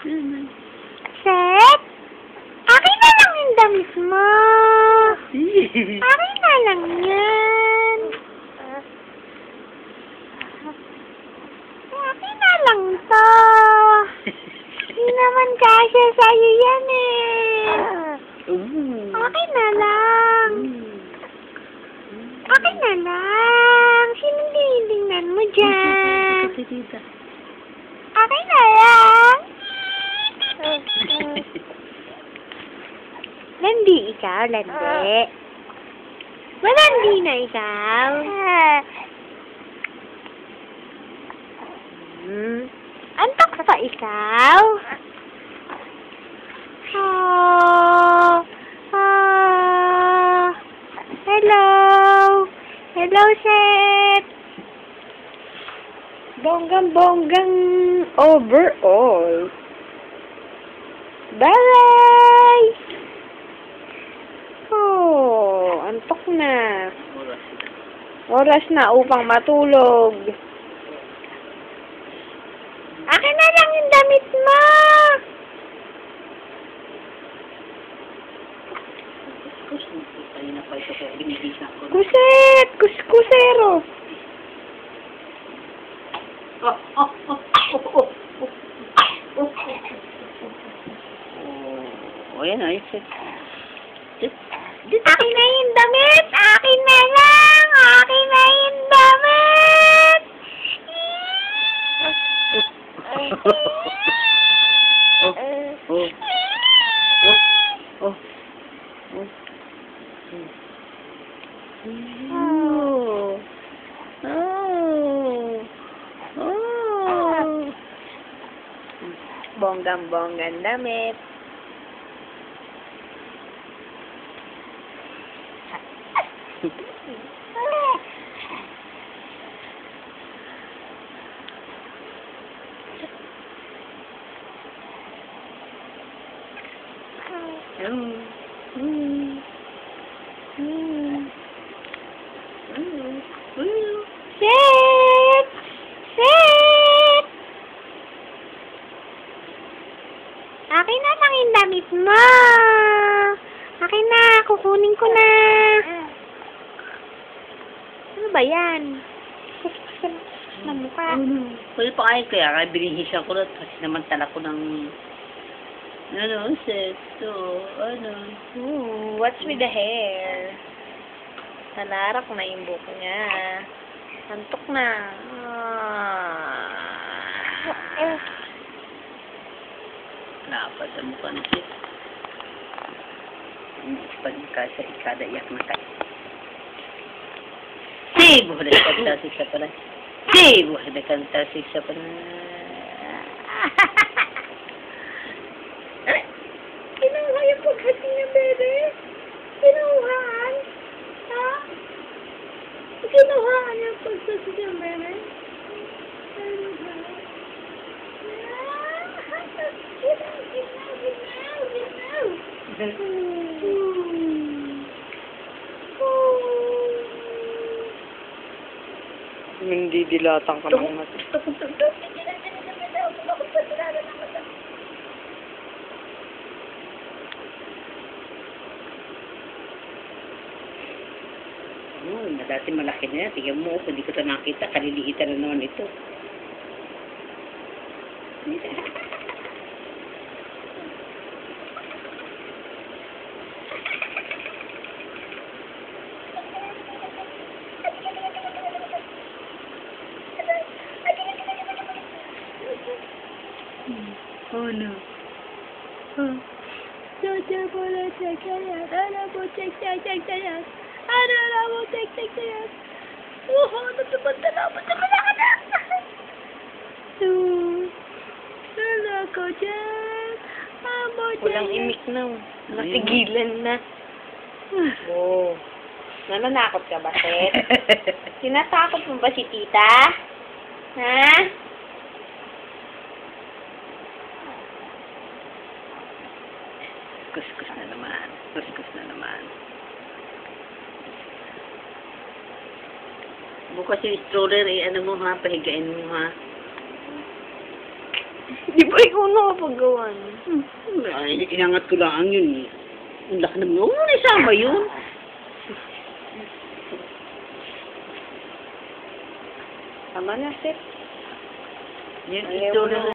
Set? Akin na lang yung damit mo. Akin na lang yan. Akin na lang to. Hindi naman kasya sa'yo yan eh. Akin na lang. Akin na lang. Sinong tinitingnan mo dyan? Akin na lang. Landi ikaw, landi. Malandi na ikaw. Antok pa ikaw? Hello. Hello, Seth. Bonggang overall. Bye! Oh, antok na. Oras na upang matulog. Akin na lang yung damit mo. Kuset! Kusero! Oh, yan ay. Akin na yung damit! Akin na lang! Akin na yung damit! Bonggang damit. Sit! Sit! Akin na lang yung damit mo. Akin na, kukunin ko na. Ano ba yan? Kuskusan na mukha. Pwede pa kayo kaya binihisya ko na kasi naman tala ko ng seto, What's with the hair? Nanarap na yung buhok niya. Antok na. Napad sa mukha na siya. Pagka sa ikada, iyak na kayo. Buhay na kanta siya pala. Buhay na kanta siya pala. Kinuha yung paghati niya, bebe. Kinuhaan. Ha? Kinuhaan yung paghati niya, bebe. Hindi dilatang ka ng mata. Dati malaki na yan. Tingnan mo, hindi ko ito nakita. Kaliliitan na naman ito. Oh no. Check. Oh, natupad na. Ko dyan. Walang imik na. Nasigilan na. Oh. Nananakot ka ba, Seth? Tinatakot mo ba si tita? Ha? Kuskus na naman. Bukas yung stroller ano mo ha, pahigain mo ha. Di ba ikaw nakapagawa niya? Ay, inangat ko lang yun. Ang laki naman. Huwag mo na isama yun. Tama na, Seth. Yan, Ayaw ito mo na.